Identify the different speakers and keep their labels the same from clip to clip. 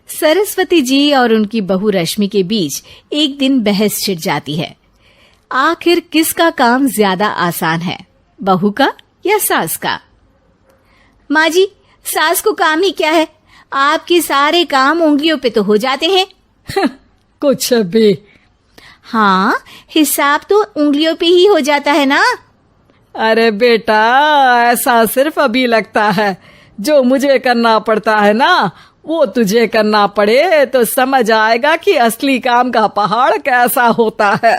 Speaker 1: सरस्वती जी और उनकी बहू रश्मि के बीच एक दिन बहस छिड़ जाती है। आखिर किसका काम ज्यादा आसान है, बहू का या सास का? माँ जी, सास को काम ही क्या है, आपके सारे काम उंगलियों पे तो हो जाते हैं।
Speaker 2: कुछ भी।
Speaker 1: हाँ, हिसाब तो उंगलियों पे ही हो जाता है ना।
Speaker 2: अरे बेटा, ऐसा सिर्फ अभी लगता है। जो मुझे करना पड़ता है ना, वो तुझे करना पड़े तो समझ आएगा कि असली काम का पहाड़ कैसा होता है।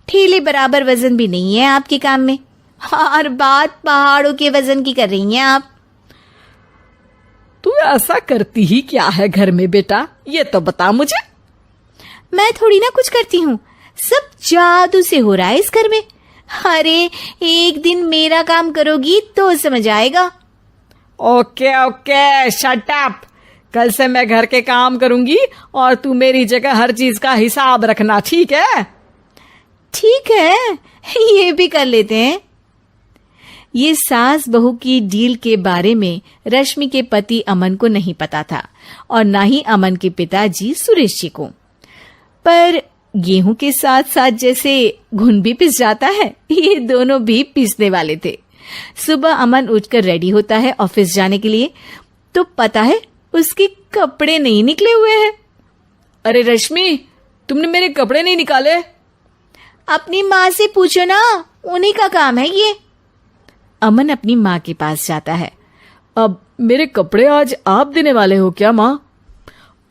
Speaker 1: ठेले बराबर वजन भी नहीं है आपके काम में, और बात पहाड़ों के वजन की कर रही हैं आप।
Speaker 2: तू ऐसा करती ही क्या है घर में बेटा, ये तो बता मुझे।
Speaker 1: मैं थोड़ी ना कुछ करती हूँ, सब जादू से हो रहा है इस घर में। अरे एक दिन मेरा काम करोगी तो समझ आएगा।
Speaker 2: Okay okay, shut up. कल से मैं घर के काम करूंगी और तू मेरी जगह हर चीज का हिसाब रखना, ठीक है?
Speaker 1: ठीक है, ये भी कर लेते हैं। ये सास बहू की डील के बारे में रश्मि के पति अमन को नहीं पता था और ना ही अमन के पिताजी सुरेश जी को। पर गेहूं के साथ साथ जैसे घुन भी पिस जाता है, ये दोनों भी पिसने वाले थे। सुबह अमन उठकर रेडी होता है ऑफिस जाने के लिए, तो पता है उसके कपड़े नहीं निकले हुए हैं।
Speaker 2: अरे रश्मि, तुमने मेरे कपड़े नहीं निकाले?
Speaker 1: अपनी माँ से पूछो ना, उन्हीं का काम है ये। अमन अपनी माँ के पास जाता है।
Speaker 2: अब मेरे कपड़े आज आप देने वाले हो क्या माँ?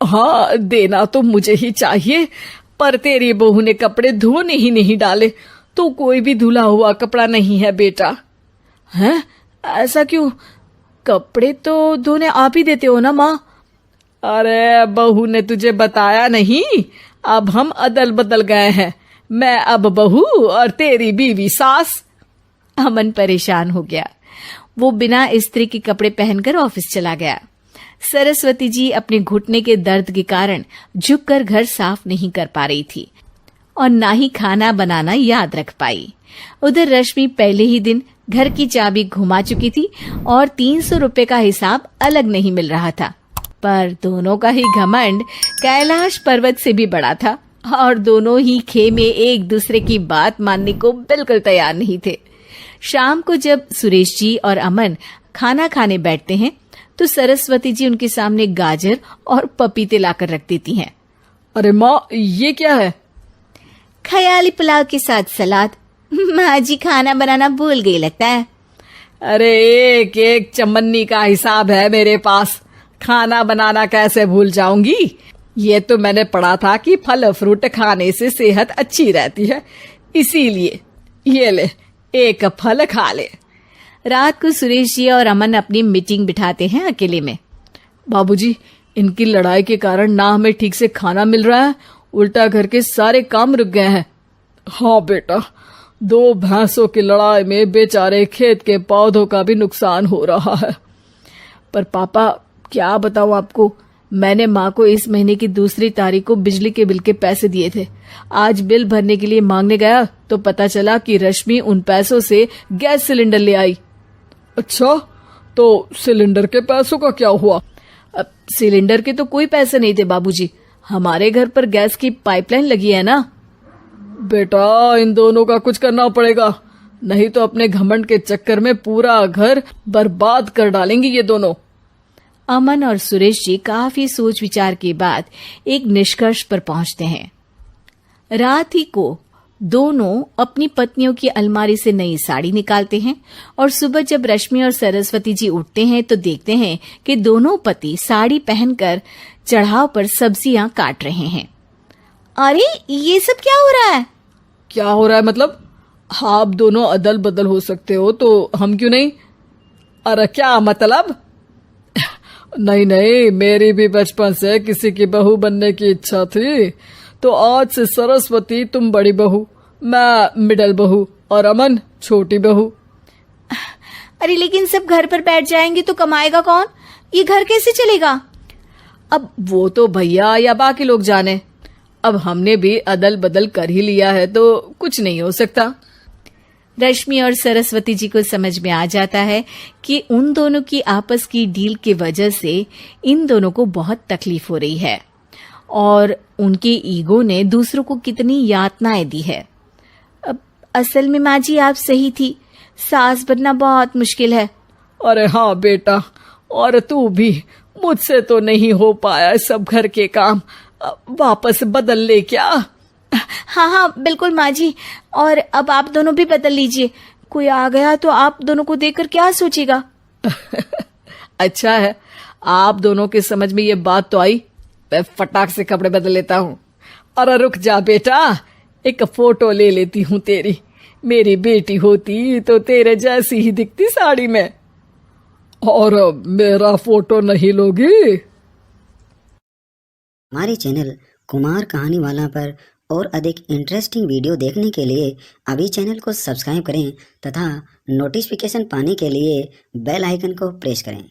Speaker 2: हाँ, देना तो मुझे ही चाहिए, पर तेरी बहू ने कपड़े धोने ही नहीं डाले, तो कोई भी धुला हुआ कपड़ा नहीं है बेटा। हैं? ऐसा क्यों? कपड़े तो धोने आप ही देते हो ना माँ? अरे बहू ने तुझे बताया नहीं, अब हम अदल बदल गए हैं। मैं अब बहू और तेरी बीवी सास।
Speaker 1: अमन परेशान हो गया। वो बिना इस्त्री के कपड़े पहनकर ऑफिस चला गया। सरस्वती जी अपने घुटने के दर्द के कारण झुककर घर साफ नहीं कर पा रही थी और ना ही खाना बनाना याद रख पाई। उधर रश्मि पहले ही दिन घर की चाबी घुमा चुकी थी और 300 रुपए का हिसाब अलग नहीं मिल रहा था। पर दोनों का ही घमंड कैलाश पर्वत से भी बड़ा था और दोनों ही खेमे एक दूसरे की बात मानने को बिल्कुल तैयार नहीं थे। शाम को जब सुरेश जी और अमन खाना खाने बैठते हैं तो सरस्वती जी उनके सामने गाजर और पपीते लाकर रख देती हैं।
Speaker 2: अरे माँ, ये क्या है?
Speaker 1: ख्याली पुलाव के साथ सलाद। माँ जी खाना बनाना भूल गई लगता है।
Speaker 2: अरे एक एक चमन्नी का हिसाब है मेरे पास, खाना बनाना कैसे भूल जाऊंगी? ये तो मैंने पढ़ा था कि फल फ्रूट खाने से सेहत अच्छी रहती है, इसीलिए ये ले, एक फल खा ले।
Speaker 1: रात को सुरेश जी और अमन अपनी मीटिंग बिठाते हैं अकेले में।
Speaker 2: बाबूजी, इनकी लड़ाई के कारण ना हमें ठीक से खाना मिल रहा है, उल्टा घर के सारे काम रुक गए हैं। हाँ बेटा, 2 भैंसों की लड़ाई में बेचारे खेत के पौधों का भी नुकसान हो रहा है। पर पापा, क्या बताऊं आपको, मैंने माँ को इस महीने की 2 तारीख को बिजली के बिल के पैसे दिए थे। आज बिल भरने के लिए मांगने गया तो पता चला कि रश्मि उन पैसों से गैस सिलेंडर ले आई। अच्छा, तो सिलेंडर के पैसों का क्या हुआ?
Speaker 1: अब सिलेंडर के तो कोई पैसे नहीं थे बाबूजी, हमारे घर पर गैस की पाइपलाइन लगी है ना।
Speaker 2: बेटा, इन दोनों का कुछ करना पड़ेगा, नहीं तो अपने घमंड के चक्कर में पूरा घर बर्बाद कर डालेंगे ये दोनों।
Speaker 1: अमन और सुरेश जी काफी सोच विचार के बाद एक निष्कर्ष पर पहुंचते हैं। रात ही को दोनों अपनी पत्नियों की अलमारी से नई साड़ी निकालते हैं और सुबह जब रश्मि और सरस्वती जी उठते हैं तो देखते हैं कि दोनों पति साड़ी पहनकर चढ़ाव पर सब्जियां काट रहे हैं। अरे ये सब क्या हो रहा है?
Speaker 2: क्या हो रहा है मतलब? आप दोनों अदल बदल हो सकते हो तो हम क्यों नहीं? अरे क्या मतलब? नहीं नहीं, मेरी भी बचपन से किसी की बहू बनने की इच्छा थी, तो आज से सरस्वती तुम बड़ी बहू, मैं मिडल बहू और अमन छोटी बहू।
Speaker 1: अरे लेकिन सब घर पर बैठ जाएंगे तो कमाएगा कौन? ये घर कैसे चलेगा?
Speaker 2: अब वो तो भैया या बाकी लोग जाने, अब हमने भी अदल बदल कर ही लिया है तो कुछ नहीं हो सकता।
Speaker 1: रश्मि और सरस्वती जी को समझ में आ जाता है कि उन दोनों की आपस की डील की वजह से इन दोनों को बहुत तकलीफ हो रही है और उनके ईगो ने दूसरों को कितनी यातनाएं दी है। अब असल में माँ जी आप सही थी, सास बनना बहुत मुश्किल है।
Speaker 2: अरे हाँ बेटा, और तू भी, मुझसे तो नहीं हो पाया सब घर के काम, वापस बदल ले क्या?
Speaker 1: हाँ हाँ बिल्कुल माँ जी, और अब आप दोनों भी बदल लीजिए, कोई आ गया तो आप दोनों को देखकर क्या सोचेगा।
Speaker 2: अच्छा है, आप दोनों के समझ में ये बात तो आई, मैं फटाक से कपड़े बदल लेता हूँ। अरे रुक जा बेटा, एक फोटो ले लेती हूँ तेरी, मेरी बेटी होती तो तेरे जैसी ही दिखती साड़ी में। और मेरा फोटो नहीं लोगी?
Speaker 3: हमारे चैनल कुमार कहानी वाला पर और अधिक इंटरेस्टिंग वीडियो देखने के लिए अभी चैनल को सब्सक्राइब करें तथा नोटिफिकेशन पाने के लिए बेल आइकन को प्रेस करें।